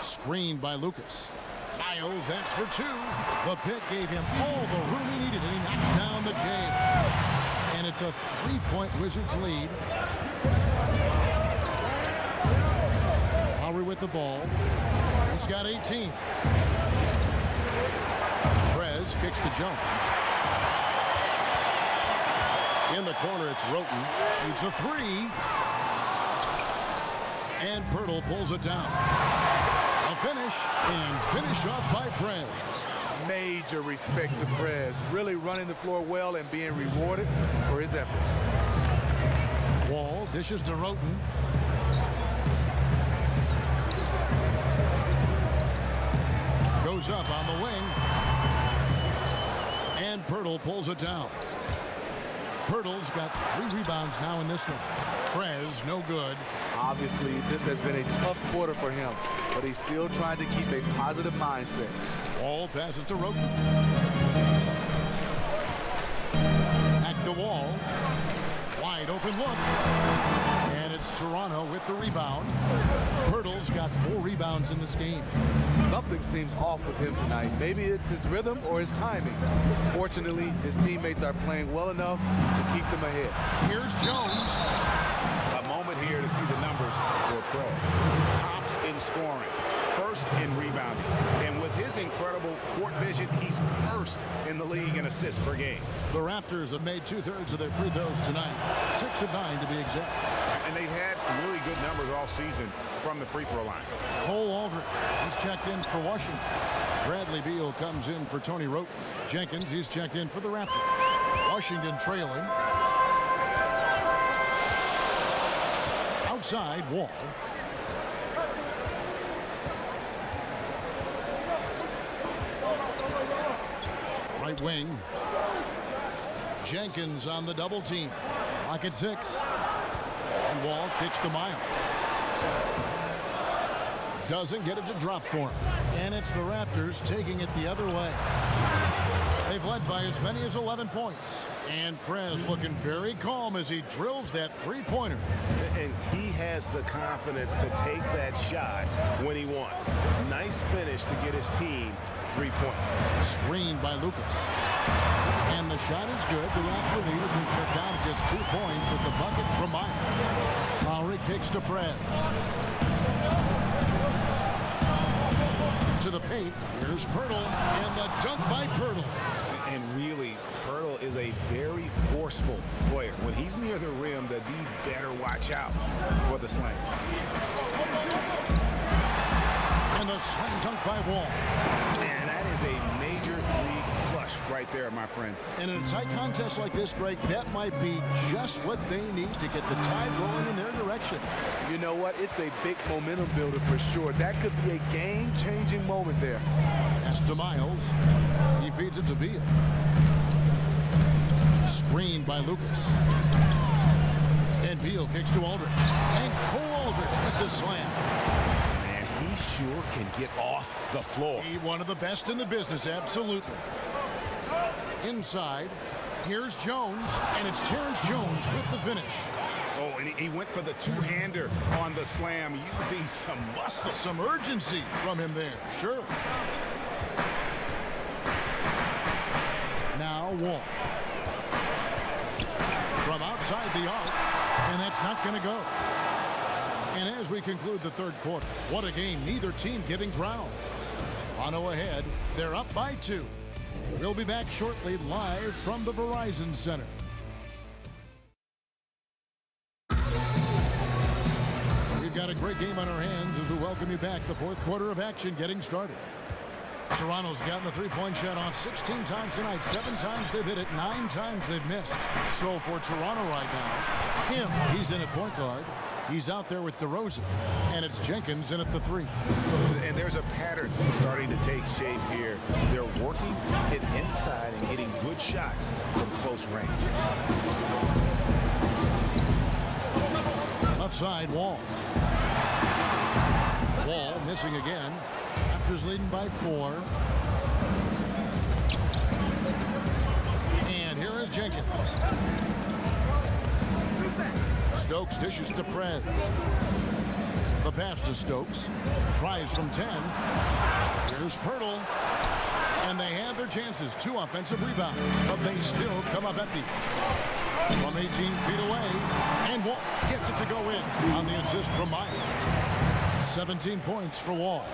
Screened by Lucas. Miles, that's for 2. The pick gave him all the room he needed, and he knocks down the J. And it's a 3-point Wizards lead. Lowry with the ball. He's got 18. Prez kicks to Jones. In the corner, it's Roten. Shoots a 3. And Pirtle pulls it down. A finish, and finish off by Prez. Major respect to Prez. Really running the floor well and being rewarded for his efforts. Wall dishes to Roten. Goes up on the wing. And Pirtle pulls it down. Pirtle's got 3 rebounds now in this one. Prez, no good. Obviously, this has been a tough quarter for him, but he's still trying to keep a positive mindset. Wall passes to Roten. Back to Wall. Wide open look. And it's Toronto with the rebound. Pirtle's got 4 rebounds in this game. Something seems off with him tonight. Maybe it's his rhythm or his timing. Fortunately, his teammates are playing well enough to keep them ahead. Here's Jones. A moment here to see the numbers for Prez. Tops in scoring, first in rebounding, and with his incredible court vision, he's first in the league in assists per game. The Raptors have made 2/3 of their free throws tonight. 6 of 9 to be exact. And they've had really good numbers all season from the free throw line. Cole Aldrich, he's checked in for Washington. Bradley Beal comes in for Tony Roten. Jenkins, he's checked in for the Raptors. Washington trailing. Outside, Wall. Right wing. Jenkins on the double team. Lock at 6. And Wall kicks to Miles. Doesn't get it to drop for him. And it's the Raptors taking it the other way. They've led by as many as 11 points. And Prez looking very calm as he drills that 3-pointer. And he has the confidence to take that shot when he wants. Nice finish to get his team 3 points. Screened by Lucas. And the shot is good. The Raptor lead has been cut down to just 2 points with the bucket from Miles. Lowry kicks to Prez. To the paint. Here's Pirtle. And the dunk by Pirtle. And really, Pirtle is a very forceful player. When he's near the rim, the D better watch out for the slam. And the slam dunk by Wall. And that is a major league flush right there, my friends. And in a tight contest like this, Greg, that might be just what they need to get the tide rolling in their direction. You know what? It's a big momentum builder for sure. That could be a game-changing moment there. Pass to Miles. He feeds it to Beal. Screened by Lucas. And Beal kicks to Aldrich. And Cole Aldrich with the slam. Man, he sure can get off the floor. He one of the best in the business, absolutely. Inside, here's Jones, and it's Terrence Jones with the finish. Oh, and he went for the two-hander on the slam, using some muscle. Some urgency from him there, sure. Now Wall. From outside the arc, and that's not going to go. And as we conclude the third quarter, what a game, neither team giving ground. Toronto ahead, they're up by 2. We'll be back shortly live from the Verizon Center. We've got a great game on our hands as we welcome you back. The fourth quarter of action getting started. Toronto's gotten the three-point shot off 16 times tonight. 7 times they've hit it, 9 times they've missed. So for Toronto right now, he's in at point guard. He's out there with DeRozan, and it's Jenkins in at the 3. And there's a pattern starting to take shape here. They're working it inside and getting good shots from close range. outside, Wall. Wall missing again. Raptors leading by 4. And here is Jenkins. Stokes dishes to Prez. The pass to Stokes. Tries from 10. Here's Pirtle. And they have their chances. 2 offensive rebounds. But they still come up empty. From 18 feet away. And Wall gets it to go in on the assist from Miles. 17 points for Wall.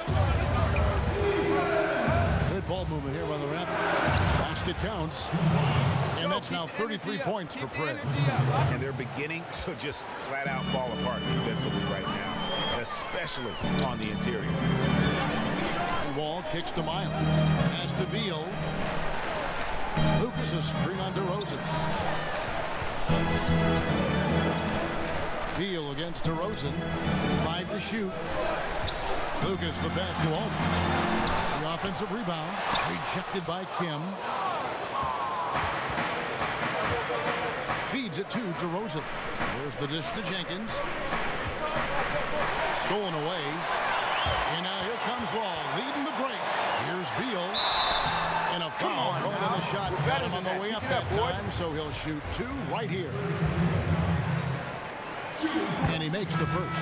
Good ball movement here by the Raptors. Basket counts. And that's now 33 points for Prez. And they're beginning to just flat out fall apart defensively right now, especially on the interior. And Wall kicks to Miles. Has to Beal. Lucas a screen on DeRozan. Beal against DeRozan. 5 to shoot. Lucas the pass to Aldridge. The offensive rebound. Rejected by Kim. Feeds it to DeRozan. There's the dish to Jenkins. Stolen away. And now here comes Wall leading the break. Here's Beal. And a foul called on the shot. Got him on the way up that time, so he'll shoot 2 right here. And he makes the first.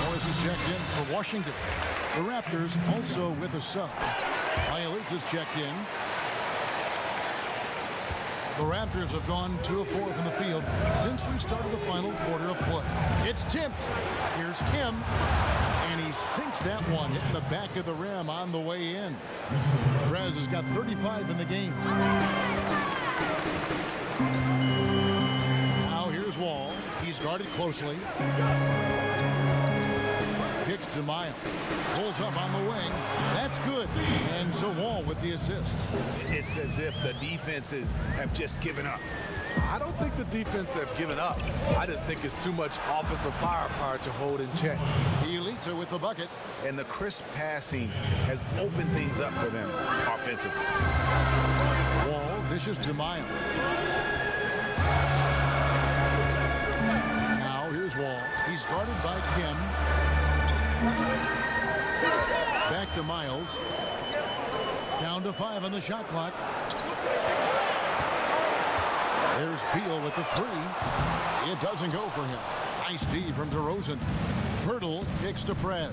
Morris is checked in for Washington. The Raptors also with a sub. Bielitz is checked in. The Raptors have gone 2 of 4 from the field since we started the final quarter of play. It's tipped. Here's Kim. And he sinks that one, hitting the back of the rim on the way in. Prez has got 35 in the game. Now here's Wall. He's guarded closely. Kicks to Miles. Pulls up on the wing. That's good. And so Wall with the assist. It's as if the defenses have just given up. I don't think the defense have given up. I just think it's too much offensive firepower to hold in check. Bielitz with the bucket. And the crisp passing has opened things up for them offensively. Wall dishes to Miles. Now here's Wall. He's guarded by Kim. Back to Miles. Down to 5 on the shot clock. There's Beal with the 3. It doesn't go for him. Nice D from DeRozan. Pirtle kicks to Prez.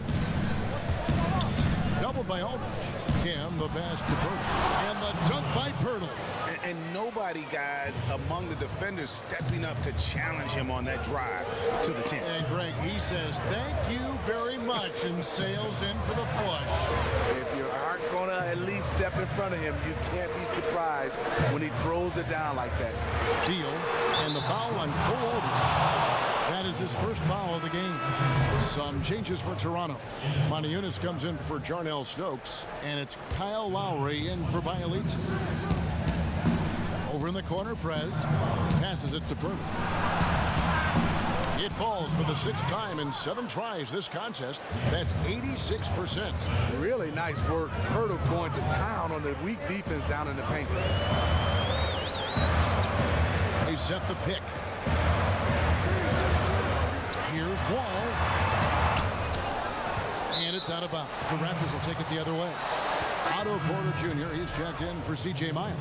Doubled by Aldridge. Kim, the pass to Pirtle. And the dunk by Pirtle. And nobody, guys, among the defenders stepping up to challenge him on that drive to the 10. And Greg, he says, thank you very much, and sails in for the flush. If you aren't going to at least step in front of him, you can't be surprised when he throws it down like that. Beal, and the foul on Cole Aldridge. That is his first foul of the game. Some changes for Toronto. Moniunas comes in for Jarnell Stokes, and it's Kyle Lowry in for Bielitz. Over in the corner, Prez passes it to Pirtle. It falls for the 6th time in 7 tries this contest. That's 86%. Really nice work. Pirtle going to town on the weak defense down in the paint. They set the pick. Here's Wall. And it's out of bounds. The Raptors will take it the other way. Otto Porter Jr., he's checked in for C.J. Miles.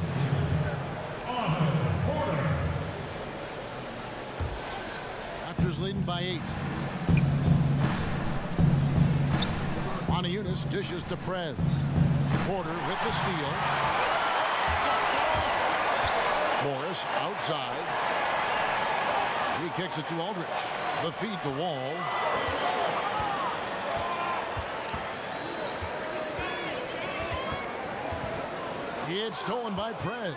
Raptors leading by 8. Moniunas dishes to Prez. Porter with the steal. Morris outside. He kicks it to Aldridge. The feed to Wall. It's stolen by Prez.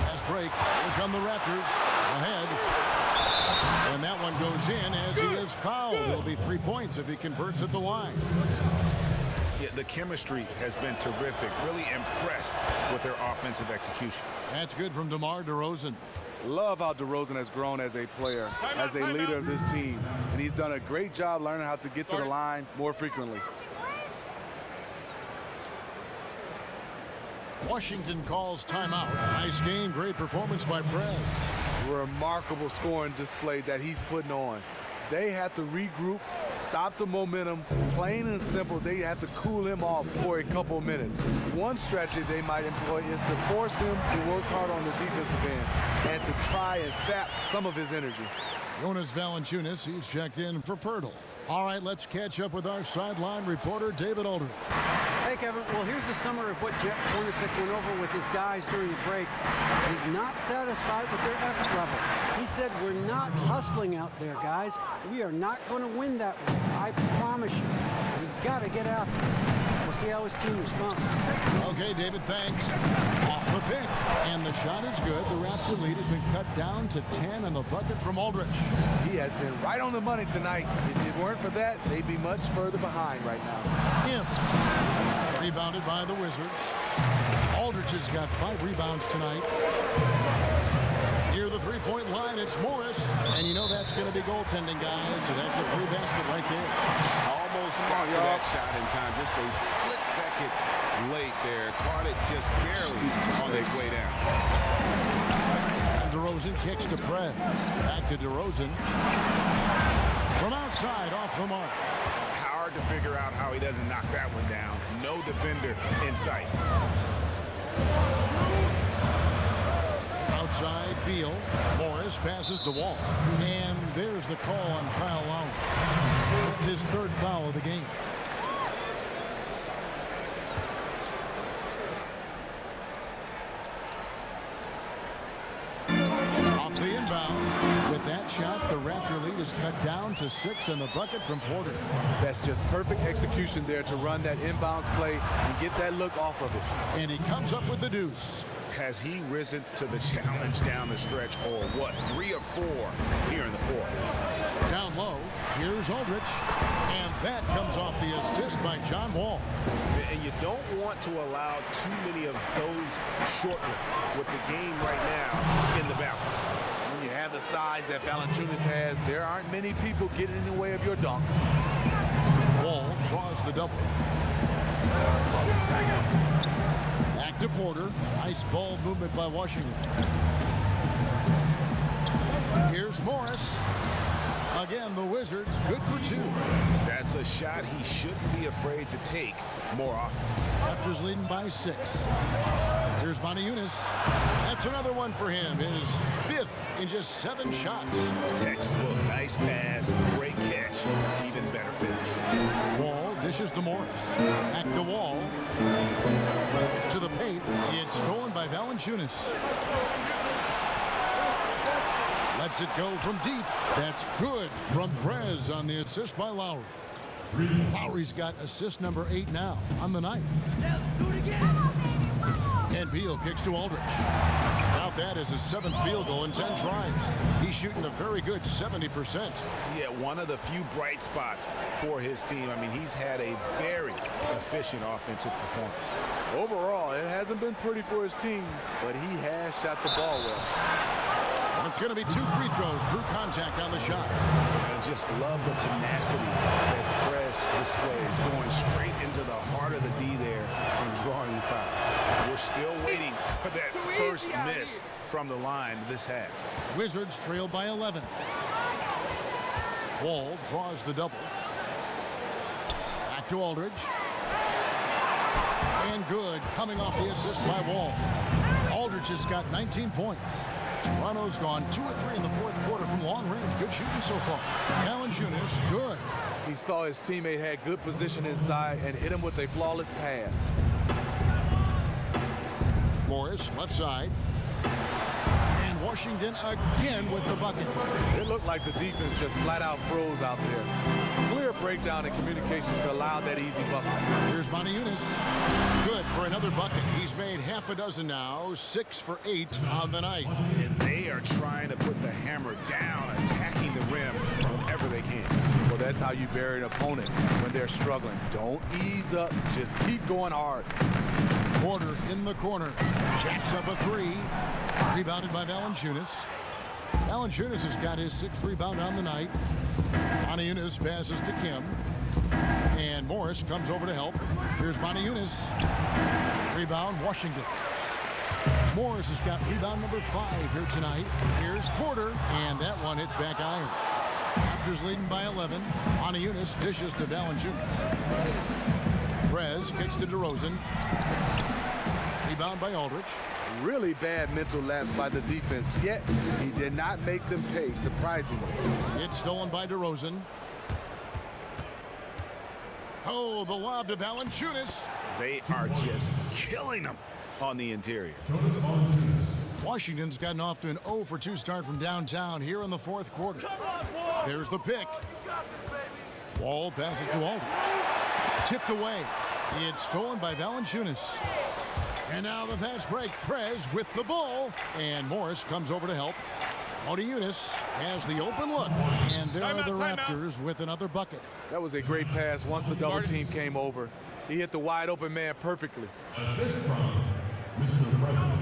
Fast break. Here come the Raptors. Ahead. And that one goes in as he is fouled. It'll be 3 points if he converts at the line. Yeah, the chemistry has been terrific. Really impressed with their offensive execution. That's good from DeMar DeRozan. Love how DeRozan has grown as a player, as a leader of this team. And he's done a great job learning how to get to the line more frequently. Washington calls timeout. Nice game, great performance by Prez. Remarkable scoring display that he's putting on. They have to regroup, stop the momentum. Plain and simple, they have to cool him off for a couple minutes. One strategy they might employ is to force him to work hard on the defensive end and to try and sap some of his energy. Jonas Valanciunas, he's checked in for Pirtle. All right, let's catch up with our sideline reporter, David Aldridge. Hey, Kevin. Well, here's a summary of what Jeff Hornacek went over with his guys during the break. He's not satisfied with their effort level. He said, we're not hustling out there, guys. We are not going to win that way. I promise you. We've got to get after it. We'll see how his team responds. Okay, David, thanks. Off the pick. And the shot is good. The Raptor lead has been cut down to 10 on the bucket from Aldridge. He has been right on the money tonight. If it weren't for that, they'd be much further behind right now. Kim. Rebounded by the Wizards. Aldridge has got 5 rebounds tonight. Near the three-point line, it's Morris. And you know that's going to be goaltending, guys. So that's a free basket right there. Almost got to that shot in time. Just a split second late there. Caught it just barely on its way down. And DeRozan kicks to Prez. Back to DeRozan. From outside, off the mark. Hard to figure out how he doesn't knock that one down. No defender in sight. Outside, Beal. Morris passes to Wall. And there's the call on Kyle Lowry. That's his 3rd foul of the game. Off the inbound. With that shot, the Raptor lead is cut down to 6 in the bucket from Porter. That's just perfect execution there to run that inbounds play and get that look off of it. And he comes up with the deuce. Has he risen to the challenge down the stretch, or what? 3 of 4 here in the 4th. Down low, here's Aldridge. And that comes off the assist by John Wall. And you don't want to allow too many of those short ones with the game right now in the balance. When you have the size that Valanciunas has, there aren't many people getting in the way of your dunk. Wall draws the double. Back to Porter. Nice ball movement by Washington. Here's Morris. Again, the Wizards good for 2. That's a shot he shouldn't be afraid to take more often. Raptors leading by 6. Here's Valanciunas. That's another one for him. His 5th in just 7 shots. Textbook. Nice pass. Great catch. Even better finish. Wall dishes to Morris. Back to Wall. To the paint. It's stolen by Valanciunas. Lets it go from deep. That's good from Prez on the assist by Lowry. Lowry's got assist number 8 now on the night. And Beal kicks to Aldridge. Now that is his 7th field goal in 10 tries. He's shooting a very good 70%. Yeah, one of the few bright spots for his team. I mean, he's had a very efficient offensive performance. Overall, it hasn't been pretty for his team, but he has shot the ball well. And it's going to be 2 free throws. Drew contact on the shot. I just love the tenacity that Prez displays, going straight into the heart of the D there and drawing the foul. We're still waiting for that first miss from the line this half. Wizards trail by 11. Wall draws the double. Back to Aldridge. And good, coming off the assist by Wall. Aldridge has got 19 points. Toronto's gone 2 or 3 in the 4th quarter from long range. Good shooting so far. Valanciunas, good. He saw his teammate had good position inside and hit him with a flawless pass. Morris, left side. And Washington again with the bucket. It looked like the defense just flat out froze out there. Clear breakdown in communication to allow that easy bucket. Here's Valanciunas. Good for another bucket. He's made half a dozen now, 6 for 8 on the night. And they are trying to put the hammer down, attacking the rim whenever they can. Well, that's how you bury an opponent when they're struggling. Don't ease up. Just keep going hard. Porter in the corner. Jacks up a 3. Rebounded by Valanciunas. Valanciunas has got his 6th rebound on the night. Valanciunas passes to Kim. And Morris comes over to help. Here's Valanciunas. Rebound, Washington. Morris has got rebound number 5 here tonight. Here's Porter. And that one hits back iron. Raptors leading by 11. Eunice dishes to Valanciunas. Prez kicks to DeRozan. Rebound by Aldridge. Really bad mental lapse by the defense, yet he did not make them pay, surprisingly. It's stolen by DeRozan. Oh, the lob to Valanciunas. They are just killing them on the interior. Washington's gotten off to an 0 for 2 start from downtown here in the fourth quarter. There's the pick. Wall passes to Aldridge. Tipped away. It's stolen by Valanciunas. And now the fast break. Prez with the ball. And Morris comes over to help. Eunice has the open look. And there are the Raptors with another bucket. That was a great pass once the double team came over. He hit the wide open man perfectly.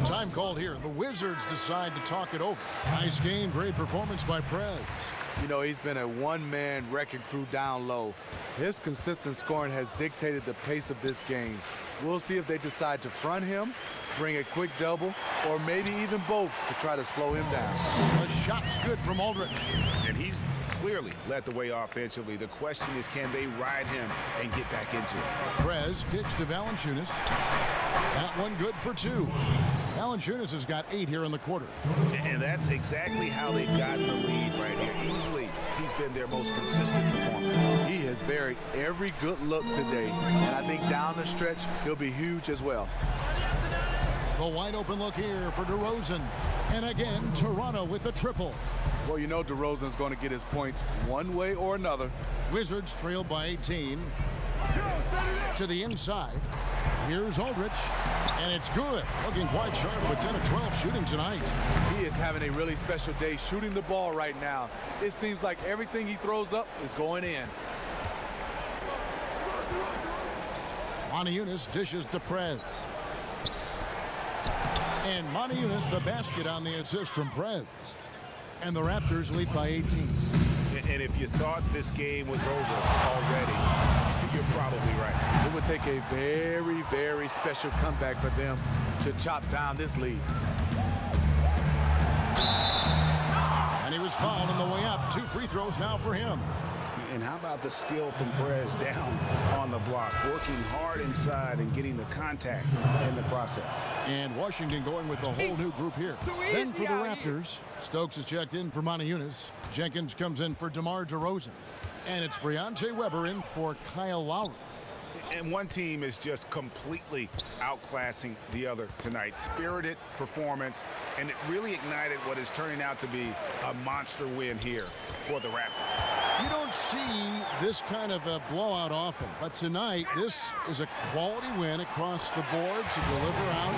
Time called here. The Wizards decide to talk it over. Nice game. Great performance by Prez. You know, he's been a one-man wrecking crew down low. His consistent scoring has dictated the pace of this game. We'll see if they decide to front him, bring a quick double, or maybe even both to try to slow him down. The shot's good from Aldridge. And he's clearly led the way offensively. The question is, can they ride him and get back into it? Prez kicks to Valanciunas. That one good for 2. Valanciunas has got 8 here in the quarter. And that's exactly how they've gotten the lead right here. Easily, he's been their most consistent performer. He has buried every good look today, and I think down the stretch, he'll be huge as well. The wide open look here for DeRozan. And again, Toronto with the triple. Well, you know DeRozan's going to get his points one way or another. Wizards trail by 18. To the inside. Here's Aldridge. And it's good. Looking quite sharp with 10 of 12 shooting tonight. He is having a really special day shooting the ball right now. It seems like everything he throws up is going in. Eunice dishes to Prez. And Eunice the basket on the assist from Prez. And the Raptors lead by 18. And if you thought this game was over already, you're probably right. It would take a very, very special comeback for them to chop down this lead. And he was fouled on the way up. 2 free throws now for him. And how about the skill from Perez down on the block, working hard inside and getting the contact in the process. And Washington going with a whole new group here. Then for the Raptors, Stokes is checked in for Eunice. Jenkins comes in for DeMar DeRozan. And it's Briante Weber in for Kyle Lowry. And one team is just completely outclassing the other tonight. Spirited performance, and it really ignited what is turning out to be a monster win here for the Raptors. You don't see this kind of a blowout often, but tonight this is a quality win across the board to deliver out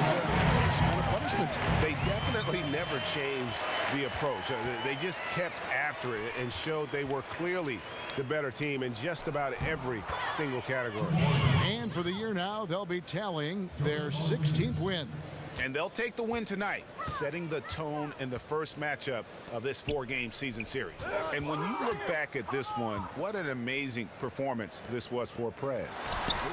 this kind of punishment. They definitely never changed the approach. They just kept after it and showed they were clearly the better team in just about every single category. And for the year now, they'll be tallying their 16th win. And they'll take the win tonight, setting the tone in the first matchup of this 4-game season series. And when you look back at this one, what an amazing performance this was for Prez.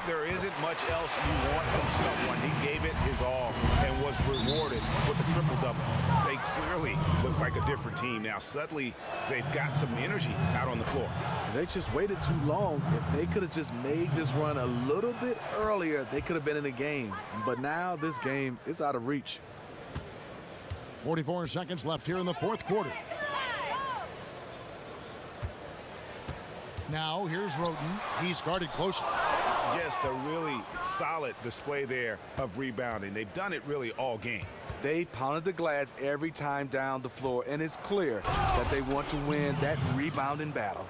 There isn't much else you want from someone. He gave it his all and was rewarded with a triple-double. They clearly look like a different team now. Suddenly, they've got some energy out on the floor. They just waited too long. If they could have just made this run a little bit earlier, they could have been in the game. But now this game is out of reach. 44 seconds left here in the fourth quarter. Now here's Roden. He's guarded closely. Just a really solid display there of rebounding. They've done it really all game. They've pounded the glass every time down the floor, and it's clear that they want to win that rebounding battle.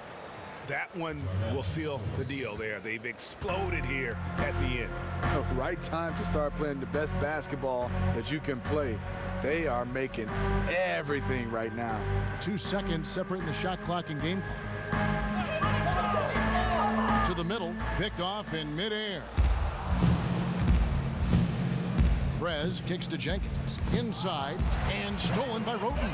That one will seal the deal there. They've exploded here at the end. The right time to start playing the best basketball that you can play. They are making everything right now. 2 seconds separating the shot clock and game clock. To the middle, picked off in midair. Prez kicks to Jenkins. Inside, and stolen by Roden.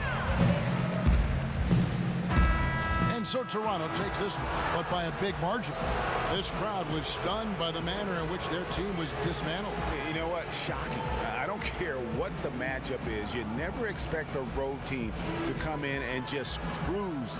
And so Toronto takes this one, but by a big margin. This crowd was stunned by the manner in which their team was dismantled. You know what? Shocking. I don't care what the matchup is. You never expect a road team to come in and just cruise